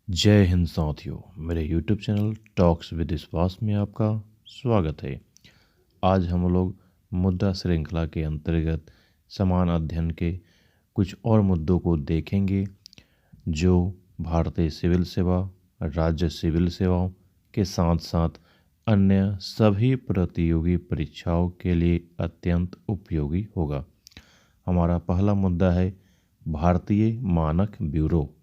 जय हिंद साथियों, मेरे YouTube चैनल टॉक्स विद विश्वास में आपका स्वागत है। आज हम लोग मुद्दा श्रृंखला के अंतर्गत समान अध्ययन के कुछ और मुद्दों को देखेंगे जो भारतीय सिविल सेवा, राज्य सिविल सेवाओं के साथ साथ अन्य सभी प्रतियोगी परीक्षाओं के लिए अत्यंत उपयोगी होगा। हमारा पहला मुद्दा है भारतीय मानक ब्यूरो।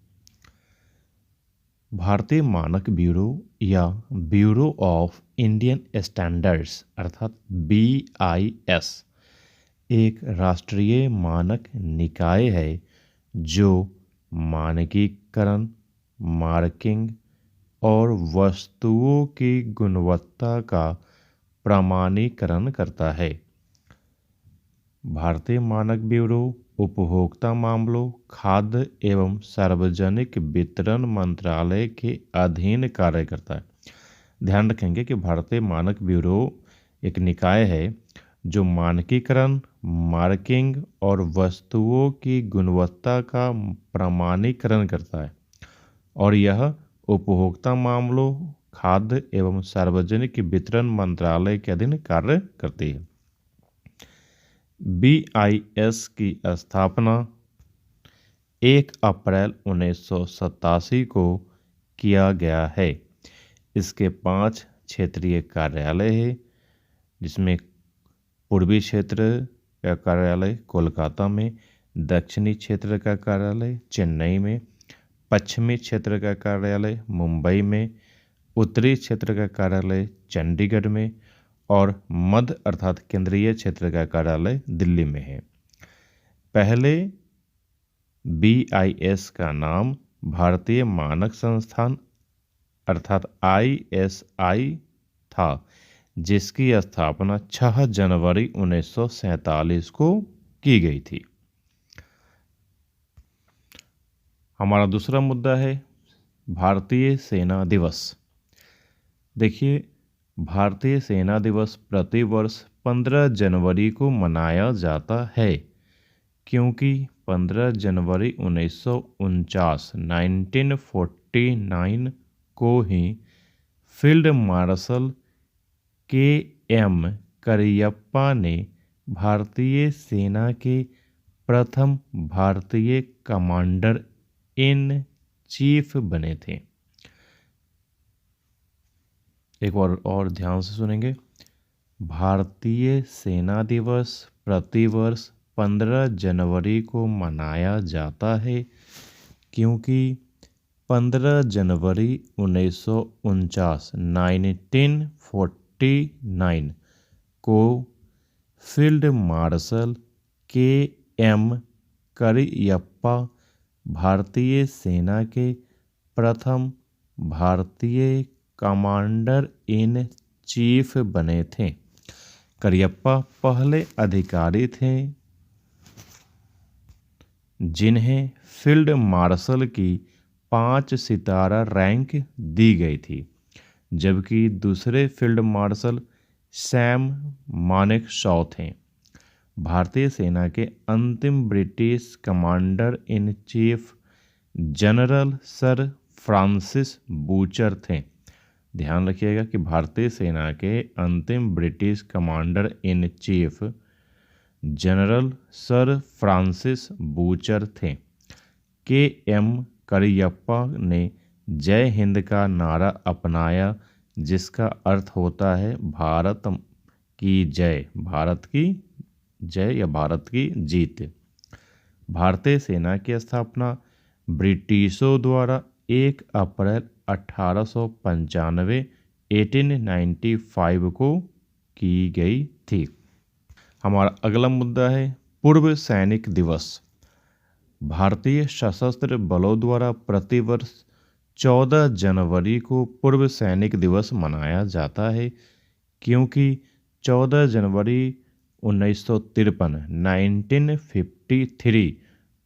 भारतीय मानक ब्यूरो या ब्यूरो ऑफ इंडियन स्टैंडर्ड्स अर्थात BIS एक राष्ट्रीय मानक निकाय है जो मानकीकरण, मार्किंग और वस्तुओं की गुणवत्ता का प्रमाणीकरण करता है। भारतीय मानक ब्यूरो उपभोक्ता मामलों, खाद्य एवं सार्वजनिक वितरण मंत्रालय के अधीन कार्य करता है। ध्यान रखेंगे कि भारतीय मानक ब्यूरो एक निकाय है जो मानकीकरण, मार्किंग और वस्तुओं की गुणवत्ता का प्रमाणीकरण करता है और यह उपभोक्ता मामलों, खाद्य एवं सार्वजनिक वितरण मंत्रालय के अधीन कार्य करती है। BIS की स्थापना 1 अप्रैल 1987 को किया गया है। इसके 5 क्षेत्रीय कार्यालय हैं, जिसमें पूर्वी क्षेत्र का कार्यालय कोलकाता में, दक्षिणी क्षेत्र का कार्यालय चेन्नई में, पश्चिमी क्षेत्र का कार्यालय मुंबई में, उत्तरी क्षेत्र का कार्यालय चंडीगढ़ में और मध्य अर्थात केंद्रीय क्षेत्र का कार्यालय दिल्ली में है। पहले BIS का नाम भारतीय मानक संस्थान अर्थात ISI था, जिसकी स्थापना 6 जनवरी 1947 को की गई थी। हमारा दूसरा मुद्दा है भारतीय सेना दिवस। देखिए, भारतीय सेना दिवस प्रतिवर्ष 15 जनवरी को मनाया जाता है क्योंकि 15 जनवरी 1949 को ही फील्ड मार्शल KM करियप्पा ने भारतीय सेना के प्रथम भारतीय कमांडर इन चीफ बने थे। एक बार और ध्यान से सुनेंगे। भारतीय सेना दिवस प्रतिवर्ष 15 जनवरी को मनाया जाता है क्योंकि 15 जनवरी 1949 को फील्ड मार्शल KM करियप्पा भारतीय सेना के प्रथम भारतीय कमांडर इन चीफ बने थे। करियप्पा पहले अधिकारी थे जिन्हें फील्ड मार्शल की 5 सितारा रैंक दी गई थी, जबकि दूसरे फील्ड मार्शल सैम मानेकशॉ थे। भारतीय सेना के अंतिम British commander in chief general sir Francis butcher थे। ध्यान रखिएगा कि भारतीय सेना के अंतिम British commander in chief general sir Francis butcher थे। KM करियप्पा ने जय हिंद का नारा अपनाया, जिसका अर्थ होता है भारत की जय, भारत की जय या भारत की जीत। भारतीय सेना की स्थापना ब्रिटिशों द्वारा 1 अप्रैल 1895 को की गई थी। हमारा अगला मुद्दा है पूर्व सैनिक दिवस। भारतीय सशस्त्र बलों द्वारा प्रतिवर्ष 14 जनवरी को पूर्व सैनिक दिवस मनाया जाता है क्योंकि 14 जनवरी 1953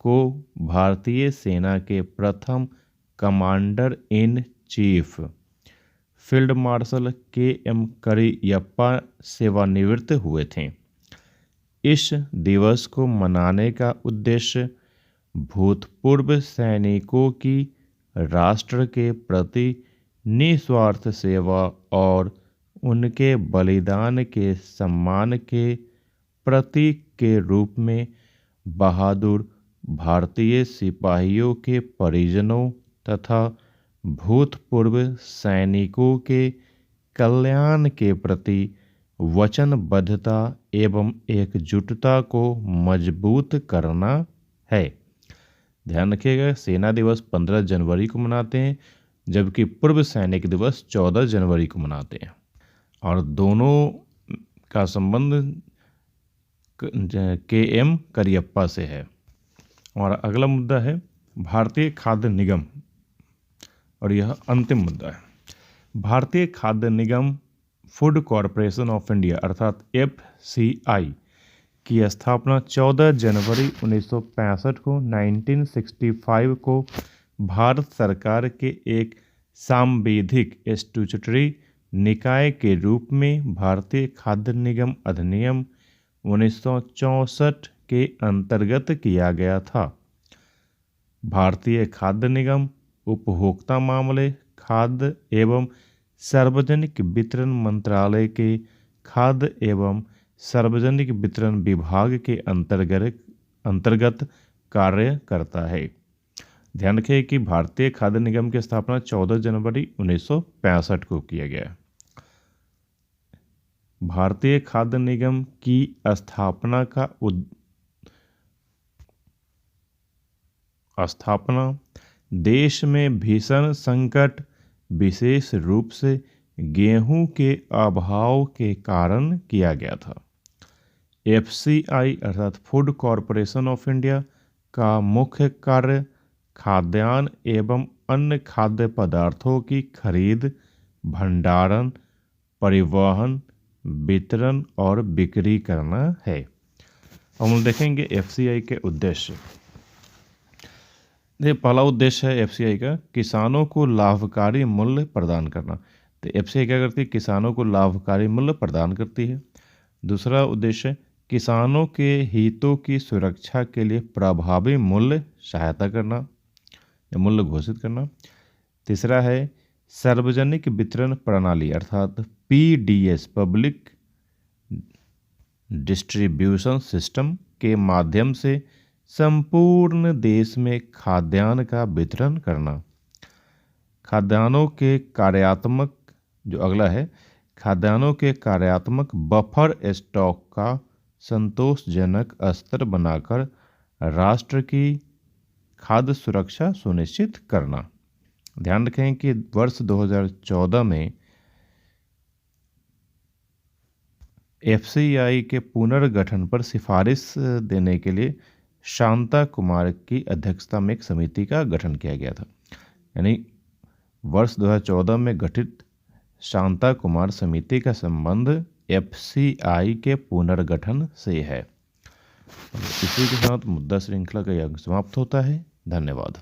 को भारतीय सेना के प्रथम commander in chief field marshal KM Cariappa सेवानिवृत्त हुए थे। इस दिवस को मनाने का उद्देश्य भूतपूर्व सैनिकों की राष्ट्र के प्रति निस्वार्थ सेवा और उनके बलिदान के सम्मान के प्रतीक के रूप में बहादुर भारतीय सिपाहियों के परिजनों तथा भूतपूर्व सैनिकों के कल्याण के प्रति वचनबद्धता एवं एकजुटता को मजबूत करना है। ध्यान रखिएगा, सेना दिवस 15 जनवरी को मनाते हैं जबकि पूर्व सैनिक दिवस 14 जनवरी को मनाते हैं और दोनों का संबंध के.एम. करियप्पा से है। और अगला मुद्दा है भारतीय खाद्य निगम, और यह अंतिम मुद्दा है। भारतीय खाद्य निगम फूड कॉरपोरेशन ऑफ इंडिया अर्थात FCI की स्थापना 14 जनवरी 1965 को 1965 को भारत सरकार के एक सांविधिक स्टैट्यूटरी निकाय के रूप में भारतीय खाद्य निगम अधिनियम 1964 के अंतर्गत किया गया था। भारतीय खाद्य निगम उपभोक्ता मामले, खाद्य एवं सार्वजनिक वितरण मंत्रालय के खाद्य एवं सार्वजनिक वितरण विभाग के अंतर्गत कार्य करता है। ध्यान रखें कि भारतीय खाद्य निगम की स्थापना 14 जनवरी 1965 को किया गया। भारतीय खाद्य निगम की स्थापना देश में भीषण संकट, विशेष रूप से गेहूं के अभाव के कारण किया गया था। FCI अर्थात फूड कॉरपोरेशन ऑफ इंडिया का मुख्य कार्य खाद्यान्न एवं अन्य खाद्य पदार्थों की खरीद, भंडारण, परिवहन, वितरण और बिक्री करना है। हम देखेंगे FCI के उद्देश्य। पहला उद्देश्य है FCI का किसानों को लाभकारी मूल्य प्रदान करना। तो FCI क्या करती है? किसानों को लाभकारी मूल्य प्रदान करती है। दूसरा उद्देश्य किसानों के हितों की सुरक्षा के लिए प्रभावी मूल्य सहायता करना या मूल्य घोषित करना। तीसरा है सार्वजनिक वितरण प्रणाली अर्थात PDS पब्लिक डिस्ट्रीब्यूशन सिस्टम के माध्यम से संपूर्ण देश में खाद्यान्न का वितरण करना। खाद्यान्नों के कार्यात्मक खाद्यान्नों के कार्यात्मक बफर स्टॉक का संतोषजनक स्तर बनाकर राष्ट्र की खाद्य सुरक्षा सुनिश्चित करना। ध्यान रखें कि वर्ष 2014 में FCI के पुनर्गठन पर सिफारिश देने के लिए शांता कुमार की अध्यक्षता में एक समिति का गठन किया गया था। यानी वर्ष 2014 में गठित शांता कुमार समिति का संबंध FCI के पुनर्गठन से है। इसी के साथ मुद्दा श्रृंखला का यह समाप्त होता है। धन्यवाद।